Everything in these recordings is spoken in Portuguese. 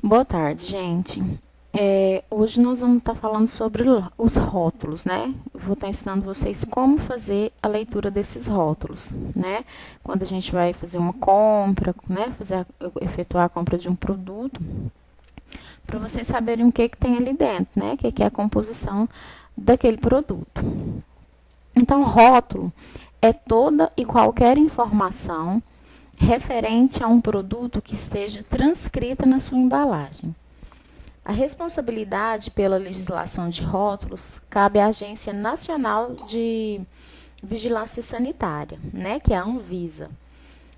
Boa tarde, gente. Hoje nós vamos estar falando sobre os rótulos, né? Eu vou estar ensinando vocês como fazer a leitura desses rótulos, né? Quando a gente vai fazer uma compra, né? Efetuar a compra de um produto, para vocês saberem o que tem ali dentro, né? O que é a composição daquele produto. Então, rótulo é toda e qualquer informação referente a um produto que esteja transcrita na sua embalagem. A responsabilidade pela legislação de rótulos cabe à Agência Nacional de Vigilância Sanitária, né, que é a Anvisa.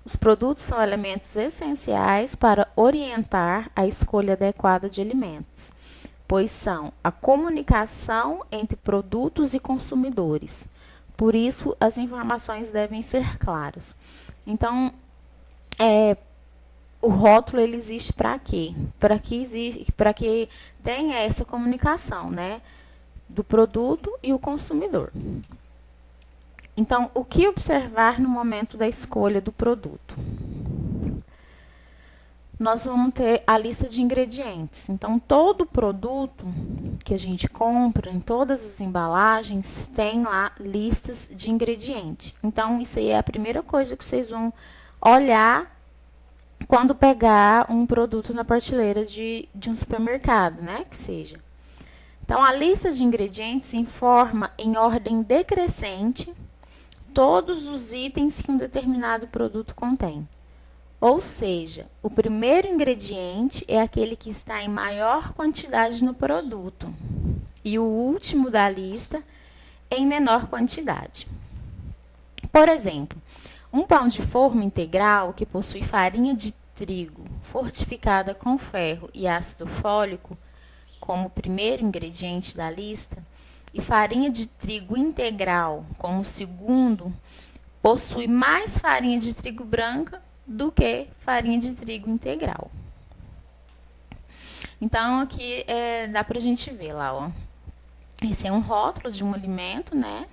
Os produtos são elementos essenciais para orientar a escolha adequada de alimentos, pois são a comunicação entre produtos e consumidores. Por isso, as informações devem ser claras. Então, o rótulo ele existe para quê? Para que tenha essa comunicação, né, do produto e o consumidor. Então, o que observar no momento da escolha do produto? Nós vamos ter a lista de ingredientes. Então, todo produto que a gente compra, em todas as embalagens, tem lá listas de ingredientes. Então, isso aí é a primeira coisa que vocês vão olhar quando pegar um produto na prateleira de um supermercado, né? Que seja. Então, a lista de ingredientes informa em ordem decrescente todos os itens que um determinado produto contém. Ou seja, o primeiro ingrediente é aquele que está em maior quantidade no produto e o último da lista em menor quantidade. Por exemplo, um pão de forma integral que possui farinha de trigo fortificada com ferro e ácido fólico como primeiro ingrediente da lista e farinha de trigo integral como segundo, possui mais farinha de trigo branca do que farinha de trigo integral. Então, aqui dá pra gente ver lá, ó. Esse é um rótulo de um alimento, né?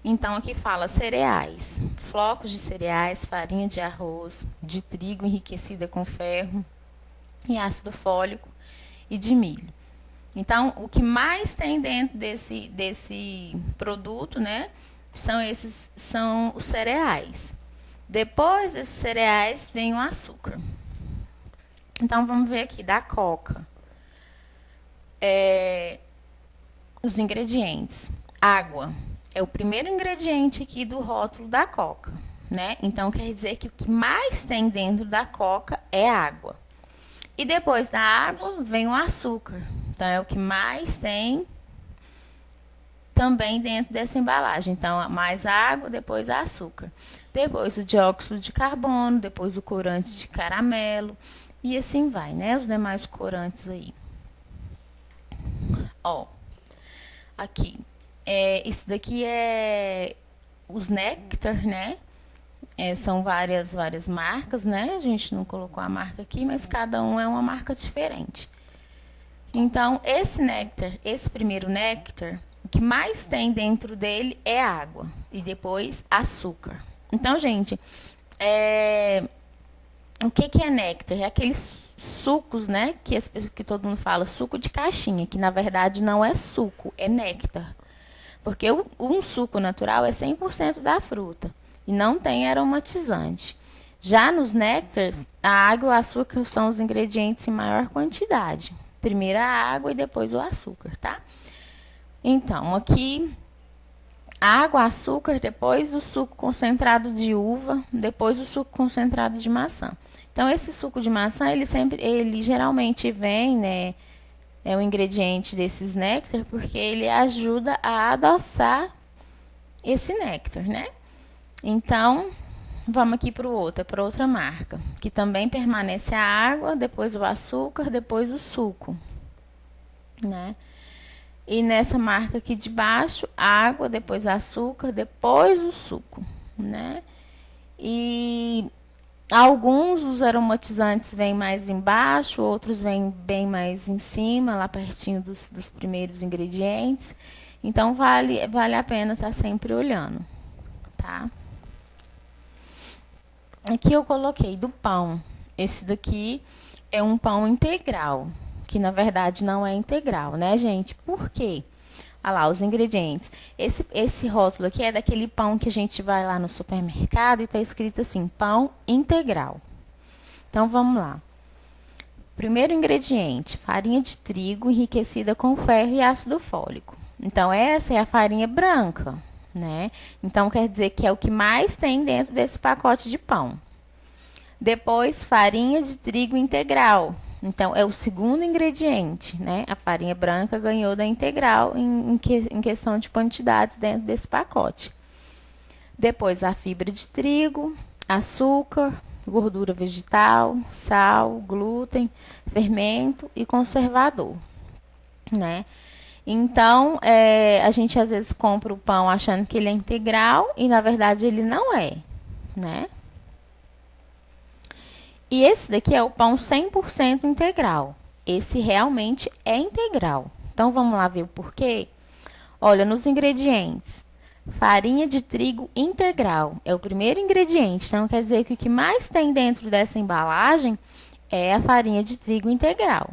Então, aqui fala cereais, flocos de cereais, farinha de arroz, de trigo enriquecida com ferro e ácido fólico e de milho. Então, o que mais tem dentro desse produto, né, são os cereais. Depois desses cereais vem o açúcar. Então, vamos ver aqui da Coca. Os ingredientes. Água é o primeiro ingrediente aqui do rótulo da Coca, né? Então, quer dizer que o que mais tem dentro da Coca é água. E depois da água vem o açúcar. Então, é o que mais tem também dentro dessa embalagem. Então, mais água, depois açúcar. Depois o dióxido de carbono, depois o corante de caramelo. E assim vai, né? Os demais corantes aí. Ó, aqui. Isso daqui é os néctar, né? São várias marcas, né? A gente não colocou a marca aqui, mas cada um é uma marca diferente. Então, esse néctar, esse primeiro néctar, o que mais tem dentro dele é água e depois açúcar. Então, gente, o que é néctar? É aqueles sucos, né? Que todo mundo fala, suco de caixinha, que na verdade não é suco, é néctar. Porque um suco natural é 100% da fruta e não tem aromatizante. Já nos néctares, a água e o açúcar são os ingredientes em maior quantidade. Primeiro a água e depois o açúcar, tá? Então, aqui, água, açúcar, depois o suco concentrado de uva, depois o suco concentrado de maçã. Então, esse suco de maçã, ele geralmente vem, né? É um ingrediente desses néctar, porque ele ajuda a adoçar esse néctar, né? Então, vamos aqui para outra marca, que também permanece a água, depois o açúcar, depois o suco, né? E nessa marca aqui de baixo, água, depois açúcar, depois o suco, né? E alguns os aromatizantes vêm mais embaixo, outros vêm bem mais em cima, lá pertinho dos primeiros ingredientes. Então, vale a pena estar sempre olhando, tá? Aqui eu coloquei do pão. Esse daqui é um pão integral, que na verdade não é integral, né, gente? Por quê? Olha lá, os ingredientes. Esse rótulo aqui é daquele pão que a gente vai lá no supermercado e está escrito assim, pão integral. Então, vamos lá. Primeiro ingrediente, farinha de trigo enriquecida com ferro e ácido fólico. Então, essa é a farinha branca, né? Então, quer dizer que é o que mais tem dentro desse pacote de pão. Depois, farinha de trigo integral. Então, é o segundo ingrediente, né? A farinha branca ganhou da integral em questão de quantidades dentro desse pacote. Depois, a fibra de trigo, açúcar, gordura vegetal, sal, glúten, fermento e conservador, né? Então, a gente às vezes compra o pão achando que ele é integral e, na verdade, ele não é, né? E esse daqui é o pão 100% integral. Esse realmente é integral. Então, vamos lá ver o porquê? Olha, nos ingredientes. Farinha de trigo integral é o primeiro ingrediente. Então, quer dizer que o que mais tem dentro dessa embalagem é a farinha de trigo integral.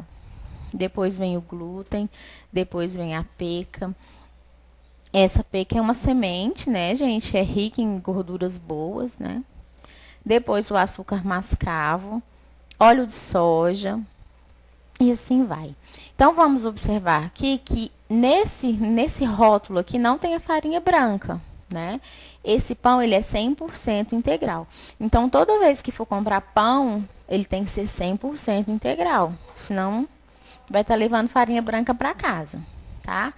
Depois vem o glúten, depois vem a peca. Essa peca é uma semente, né, gente? É rica em gorduras boas, né? Depois o açúcar mascavo, óleo de soja e assim vai. Então, vamos observar aqui que nesse rótulo aqui não tem a farinha branca, né? Esse pão, ele é 100% integral. Então, toda vez que for comprar pão, ele tem que ser 100% integral. Senão, vai estar levando farinha branca para casa, tá?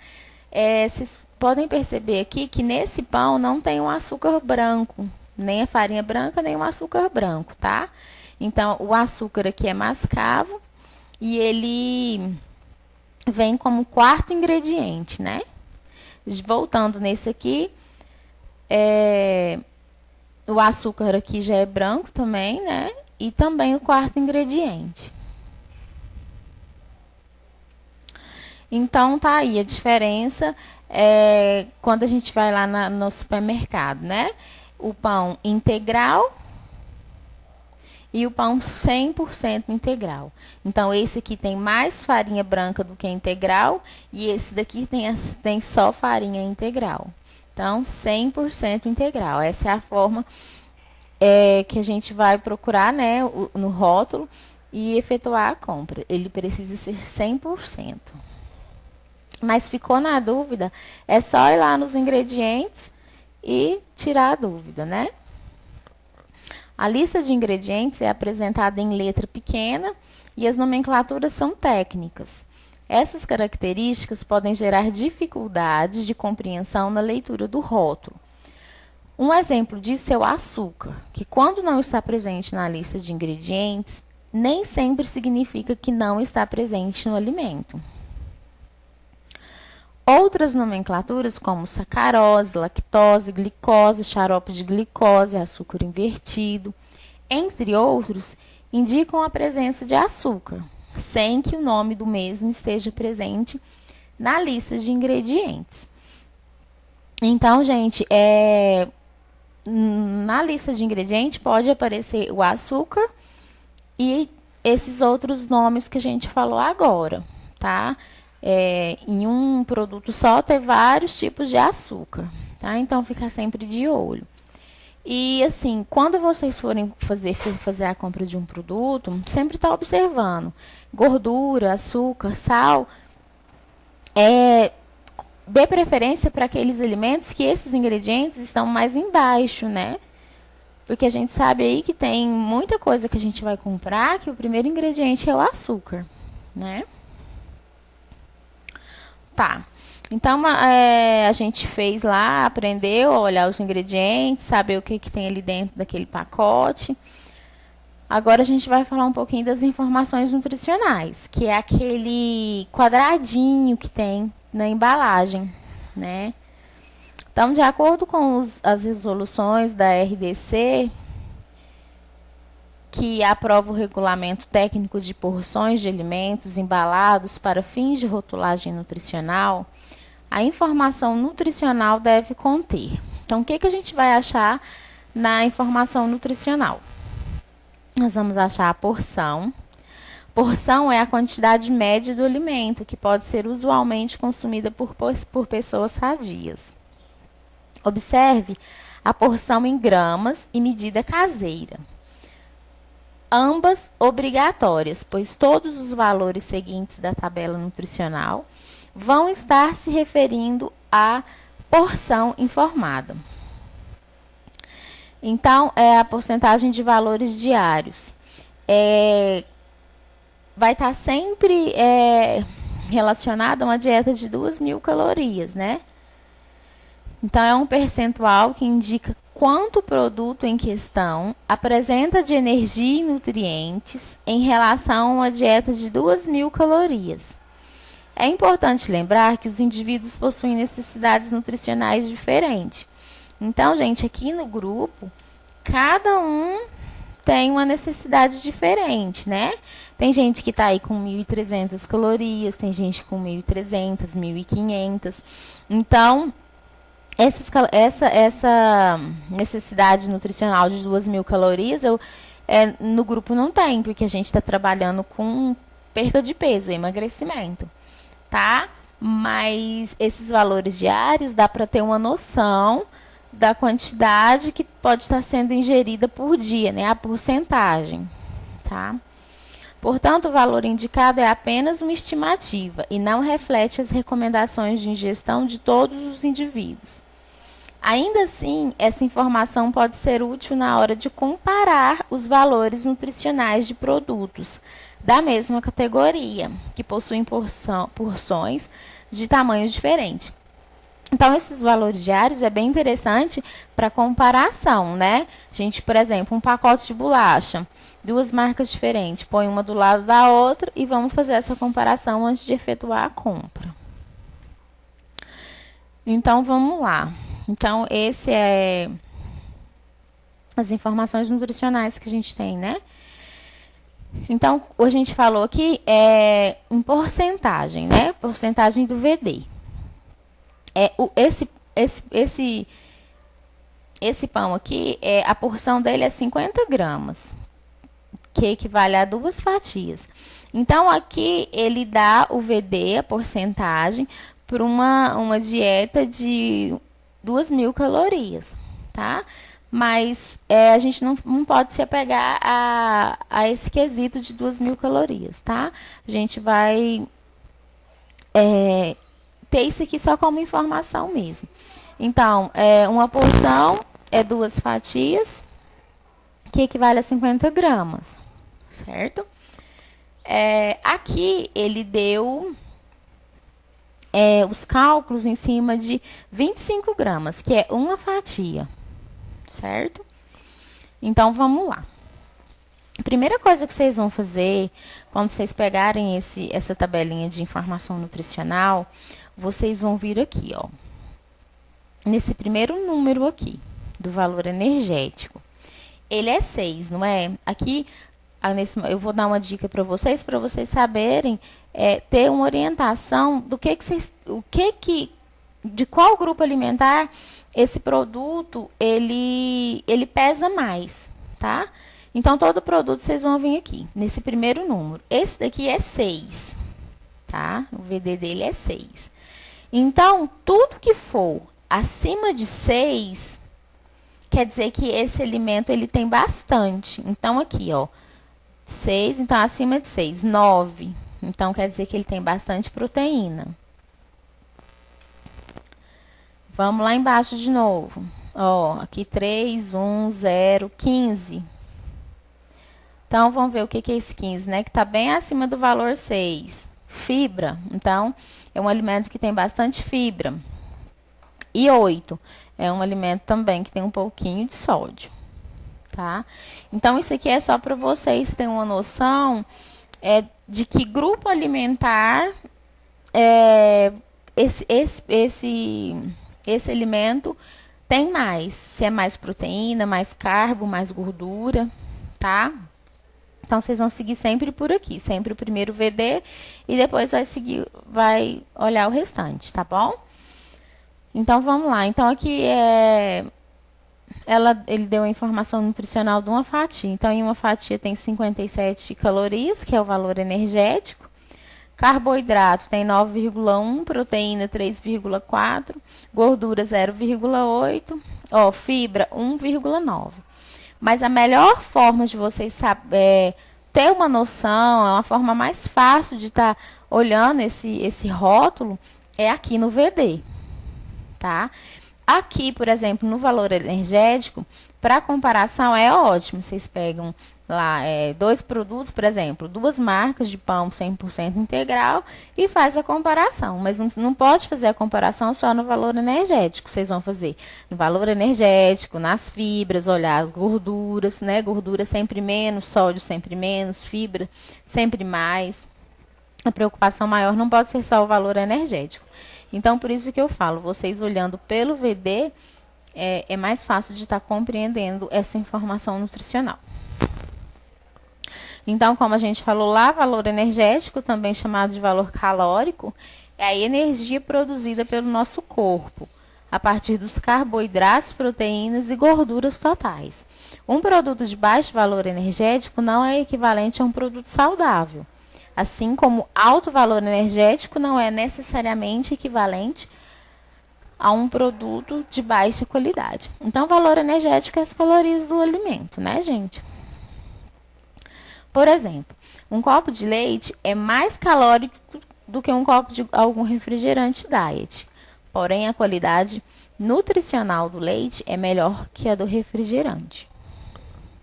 Vocês podem perceber aqui que nesse pão não tem um açúcar branco, nem a farinha branca, nem o açúcar branco, tá? Então, o açúcar aqui é mascavo e ele vem como quarto ingrediente, né? Voltando nesse aqui, o açúcar aqui já é branco também, né? E também o quarto ingrediente. Então, tá aí a diferença quando a gente vai lá no supermercado, né? O pão integral e o pão 100% integral. Então, esse aqui tem mais farinha branca do que integral e esse daqui tem só farinha integral. Então, 100% integral. Essa é a forma que a gente vai procurar, né, no rótulo e efetuar a compra. Ele precisa ser 100%. Mas ficou na dúvida, é só ir lá nos ingredientes e tirar a dúvida, né? A lista de ingredientes é apresentada em letra pequena e as nomenclaturas são técnicas. Essas características podem gerar dificuldades de compreensão na leitura do rótulo. Um exemplo disso é o açúcar, que quando não está presente na lista de ingredientes, nem sempre significa que não está presente no alimento. Outras nomenclaturas, como sacarose, lactose, glicose, xarope de glicose, açúcar invertido, entre outros, indicam a presença de açúcar, sem que o nome do mesmo esteja presente na lista de ingredientes. Então, gente, na lista de ingredientes pode aparecer o açúcar e esses outros nomes que a gente falou agora, tá? Em um produto só ter vários tipos de açúcar, tá? Então, fica sempre de olho. E, assim, quando vocês forem fazer a compra de um produto, sempre está observando gordura, açúcar, sal. Dê preferência para aqueles alimentos que esses ingredientes estão mais embaixo, né? Porque a gente sabe aí que tem muita coisa que a gente vai comprar que o primeiro ingrediente é o açúcar, né? Tá. Então, a gente fez lá, aprendeu a olhar os ingredientes, saber o que tem ali dentro daquele pacote. Agora, a gente vai falar um pouquinho das informações nutricionais, que é aquele quadradinho que tem na embalagem, né? Então, de acordo com as resoluções da RDC, que aprova o regulamento técnico de porções de alimentos embalados para fins de rotulagem nutricional, a informação nutricional deve conter. Então, o que a gente vai achar na informação nutricional? Nós vamos achar a porção, porção é a quantidade média do alimento, que pode ser usualmente consumida por pessoas sadias. Observe a porção em gramas e medida caseira. Ambas obrigatórias, pois todos os valores seguintes da tabela nutricional vão estar se referindo à porção informada. Então, a porcentagem de valores diários vai estar sempre relacionada a uma dieta de 2.000 calorias, né? Então, é um percentual que indica quanto o produto em questão apresenta de energia e nutrientes em relação a uma dieta de 2.000 calorias. É importante lembrar que os indivíduos possuem necessidades nutricionais diferentes. Então, gente, aqui no grupo, cada um tem uma necessidade diferente, né? Tem gente que está aí com 1.300 calorias, tem gente com 1.300, 1.500. Então, essa necessidade nutricional de 2.000 calorias, no grupo não tem, porque a gente está trabalhando com perda de peso, emagrecimento, tá? Mas esses valores diários dá para ter uma noção da quantidade que pode estar sendo ingerida por dia, né? A porcentagem, tá? Portanto, o valor indicado é apenas uma estimativa e não reflete as recomendações de ingestão de todos os indivíduos. Ainda assim, essa informação pode ser útil na hora de comparar os valores nutricionais de produtos da mesma categoria, que possuem porções de tamanhos diferentes. Então, esses valores diários é bem interessante para comparação, né? A gente, por exemplo, um pacote de bolacha, duas marcas diferentes, põe uma do lado da outra e vamos fazer essa comparação antes de efetuar a compra. Então, vamos lá. Então, esse é as informações nutricionais que a gente tem, né? Então, a gente falou aqui em porcentagem, né? Porcentagem do VD. Esse pão aqui, a porção dele é 50 gramas, que equivale a 2 fatias. Então, aqui ele dá o VD, a porcentagem, para uma dieta de 2.000 calorias, tá? Mas a gente não pode se apegar a esse quesito de 2.000 calorias, tá? A gente vai ter isso aqui só como informação mesmo. Então, uma porção é 2 fatias, que equivale a 50 gramas, certo? Aqui ele deu os cálculos em cima de 25 gramas, que é uma fatia, certo? Então, vamos lá. A primeira coisa que vocês vão fazer, quando vocês pegarem essa tabelinha de informação nutricional, vocês vão vir aqui, ó, nesse primeiro número aqui, do valor energético. Ele é 6, não é? Aqui, eu vou dar uma dica para vocês saberem ter uma orientação do de qual grupo alimentar esse produto ele pesa mais, tá? Então, todo produto vocês vão vir aqui, nesse primeiro número. Esse daqui é 6, tá? O VD dele é 6. Então, tudo que for acima de 6, quer dizer que esse alimento ele tem bastante. Então, aqui, ó, 6, então acima de 6, 9. Então, quer dizer que ele tem bastante proteína. Vamos lá embaixo de novo. Ó, aqui 3, 1, 0, 15. Então, vamos ver o que é esse 15, né? Que está bem acima do valor 6. Fibra. Então, é um alimento que tem bastante fibra. E 8. É um alimento também que tem um pouquinho de sódio. Tá? Então, isso aqui é só para vocês terem uma noção de que grupo alimentar esse alimento tem mais. Se é mais proteína, mais carbo, mais gordura, tá? Então, vocês vão seguir sempre por aqui. Sempre o primeiro VD e depois vai olhar o restante, tá bom? Então, vamos lá. Então, aqui ele deu a informação nutricional de uma fatia. Então, em uma fatia tem 57 calorias, que é o valor energético. Carboidrato tem 9,1, proteína 3,4, gordura 0,8, fibra 1,9. Mas a melhor forma de vocês ter uma noção, é uma forma mais fácil de estar olhando esse rótulo, é aqui no VD, tá? Aqui, por exemplo, no valor energético, para comparação é ótimo. Vocês pegam lá 2 produtos, por exemplo, 2 marcas de pão 100% integral e faz a comparação. Mas não pode fazer a comparação só no valor energético. Vocês vão fazer no valor energético, nas fibras, olhar as gorduras, né? Gordura sempre menos, sódio sempre menos, fibra sempre mais. A preocupação maior não pode ser só o valor energético. Então, por isso que eu falo, vocês olhando pelo VD, é mais fácil de estar compreendendo essa informação nutricional. Então, como a gente falou lá, valor energético, também chamado de valor calórico, é a energia produzida pelo nosso corpo, a partir dos carboidratos, proteínas e gorduras totais. Um produto de baixo valor energético não é equivalente a um produto saudável. Assim como alto valor energético não é necessariamente equivalente a um produto de baixa qualidade. Então, valor energético é as calorias do alimento, né, gente? Por exemplo, um copo de leite é mais calórico do que um copo de algum refrigerante diet. Porém, a qualidade nutricional do leite é melhor que a do refrigerante.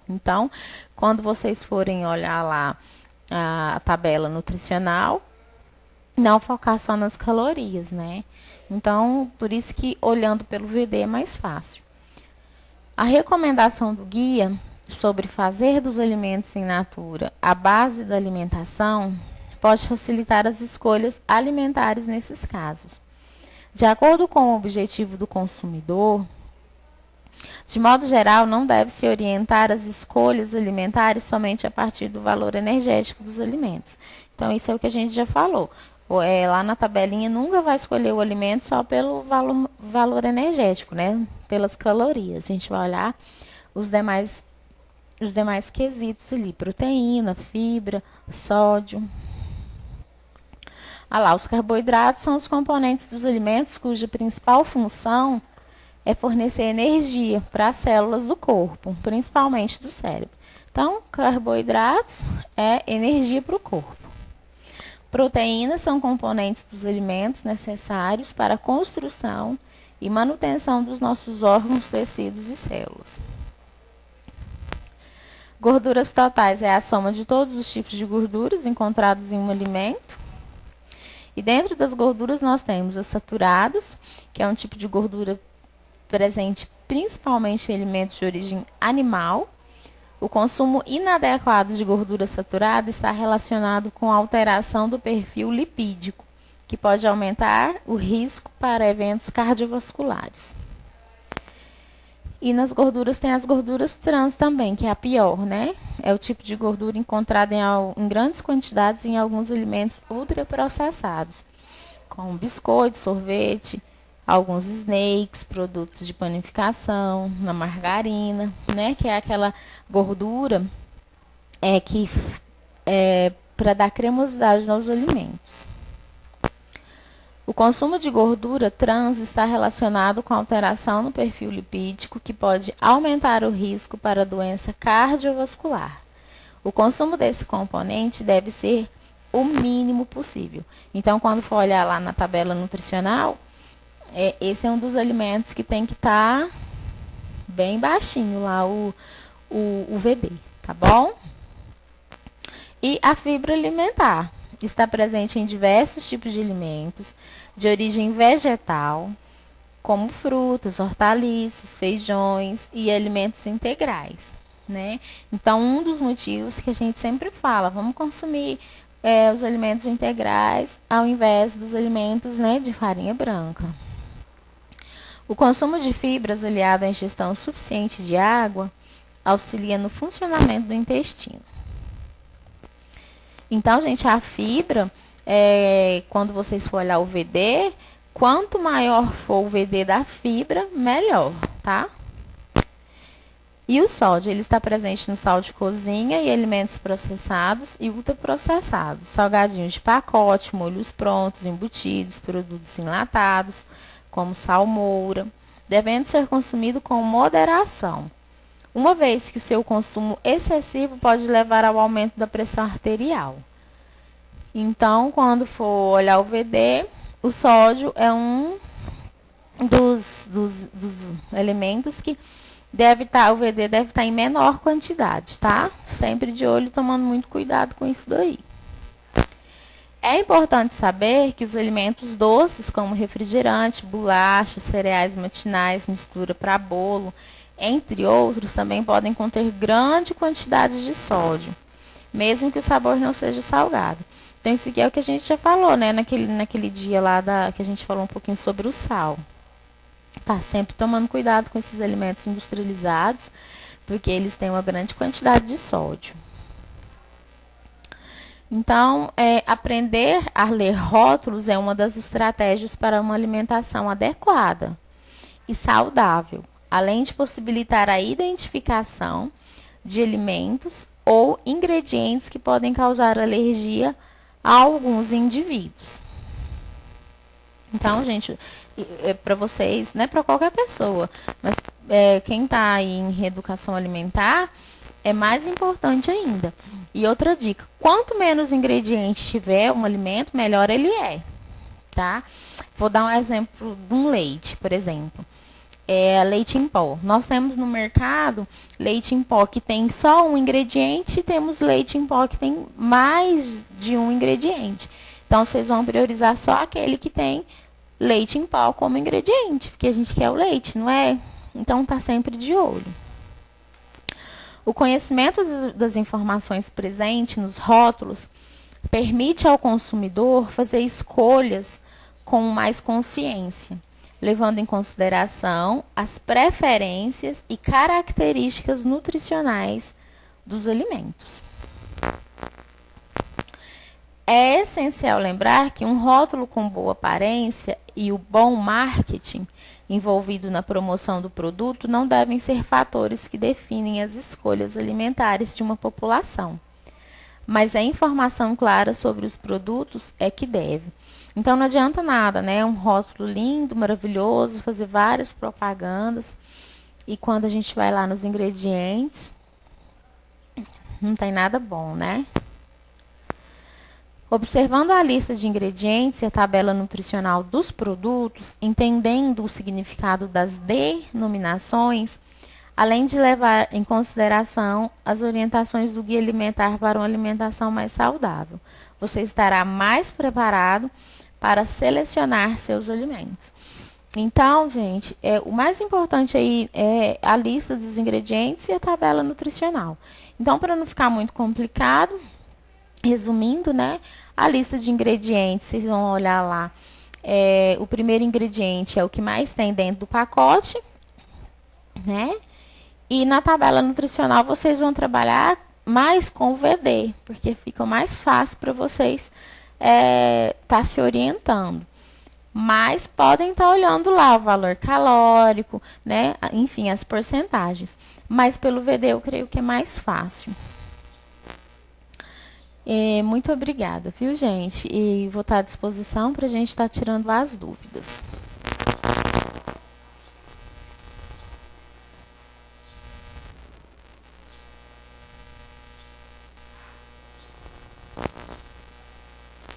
Então, quando vocês forem olhar lá a tabela nutricional, não focar só nas calorias, né? Então, por isso que olhando pelo VD é mais fácil. A recomendação do guia sobre fazer dos alimentos in natura a base da alimentação pode facilitar as escolhas alimentares nesses casos. De acordo com o objetivo do consumidor, de modo geral, não deve-se orientar as escolhas alimentares somente a partir do valor energético dos alimentos. Então, isso é o que a gente já falou. Lá na tabelinha, nunca vai escolher o alimento só pelo valor energético, né? Pelas calorias. A gente vai olhar os demais quesitos ali. Proteína, fibra, sódio. Os carboidratos são os componentes dos alimentos cuja principal função é fornecer energia para as células do corpo, principalmente do cérebro. Então, carboidratos é energia para o corpo. Proteínas são componentes dos alimentos necessários para a construção e manutenção dos nossos órgãos, tecidos e células. Gorduras totais é a soma de todos os tipos de gorduras encontrados em um alimento. E dentro das gorduras nós temos as saturadas, que é um tipo de gordura presente principalmente em alimentos de origem animal. O consumo inadequado de gordura saturada está relacionado com a alteração do perfil lipídico, que pode aumentar o risco para eventos cardiovasculares. E nas gorduras tem as gorduras trans também, que é a pior, né? É o tipo de gordura encontrada em grandes quantidades em alguns alimentos ultraprocessados, como biscoito, sorvete, alguns snacks, produtos de panificação, na margarina, né? Que é aquela gordura que é para dar cremosidade aos alimentos. O consumo de gordura trans está relacionado com alteração no perfil lipídico, que pode aumentar o risco para doença cardiovascular. O consumo desse componente deve ser o mínimo possível. Então, quando for olhar lá na tabela nutricional, esse é um dos alimentos que tem que estar bem baixinho lá, o VD, tá bom? E a fibra alimentar está presente em diversos tipos de alimentos de origem vegetal, como frutas, hortaliças, feijões e alimentos integrais, né? Então, um dos motivos que a gente sempre fala, vamos consumir os alimentos integrais ao invés dos alimentos, né, de farinha branca. O consumo de fibras aliado à ingestão suficiente de água auxilia no funcionamento do intestino. Então, gente, a fibra, quando vocês for olhar o VD, quanto maior for o VD da fibra, melhor, tá? E o sódio, ele está presente no sal de cozinha e alimentos processados e ultraprocessados, salgadinhos de pacote, molhos prontos, embutidos, produtos enlatados, como sal moura, devendo ser consumido com moderação, uma vez que o seu consumo excessivo pode levar ao aumento da pressão arterial. Então, quando for olhar o VD, o sódio é um dos elementos que o VD deve estar em menor quantidade, tá? Sempre de olho, tomando muito cuidado com isso daí. É importante saber que os alimentos doces, como refrigerante, bolacha, cereais matinais, mistura para bolo, entre outros, também podem conter grande quantidade de sódio, mesmo que o sabor não seja salgado. Então, isso aqui é o que a gente já falou, né? Naquele dia lá que a gente falou um pouquinho sobre o sal. Tá sempre tomando cuidado com esses alimentos industrializados, porque eles têm uma grande quantidade de sódio. Então, aprender a ler rótulos é uma das estratégias para uma alimentação adequada e saudável, além de possibilitar a identificação de alimentos ou ingredientes que podem causar alergia a alguns indivíduos. Então, gente, para vocês, não é para qualquer pessoa, mas quem está aí em reeducação alimentar, é mais importante ainda. E outra dica, quanto menos ingredientes tiver um alimento, melhor ele é, tá? Vou dar um exemplo de um leite, por exemplo. Leite em pó. Nós temos no mercado leite em pó que tem só um ingrediente e temos leite em pó que tem mais de um ingrediente. Então, vocês vão priorizar só aquele que tem leite em pó como ingrediente, porque a gente quer o leite, não é? Então, tá sempre de olho. O conhecimento das informações presentes nos rótulos permite ao consumidor fazer escolhas com mais consciência, levando em consideração as preferências e características nutricionais dos alimentos. É essencial lembrar que um rótulo com boa aparência e o bom marketing envolvido na promoção do produto não devem ser fatores que definem as escolhas alimentares de uma população. Mas a informação clara sobre os produtos é que deve. Então não adianta nada, né? Um rótulo lindo, maravilhoso, fazer várias propagandas e quando a gente vai lá nos ingredientes, não tem nada bom, né? Observando a lista de ingredientes e a tabela nutricional dos produtos, entendendo o significado das denominações, além de levar em consideração as orientações do Guia Alimentar para uma alimentação mais saudável, você estará mais preparado para selecionar seus alimentos. Então, gente, o mais importante aí é a lista dos ingredientes e a tabela nutricional. Então, para não ficar muito complicado, resumindo, né, a lista de ingredientes, vocês vão olhar lá. O primeiro ingrediente é o que mais tem dentro do pacote, né? E na tabela nutricional vocês vão trabalhar mais com o VD, porque fica mais fácil para vocês tá se orientando. Mas podem estar olhando lá o valor calórico, né? Enfim, as porcentagens. Mas pelo VD eu creio que é mais fácil. Muito obrigada, viu, gente? E vou estar à disposição para a gente estar tirando as dúvidas.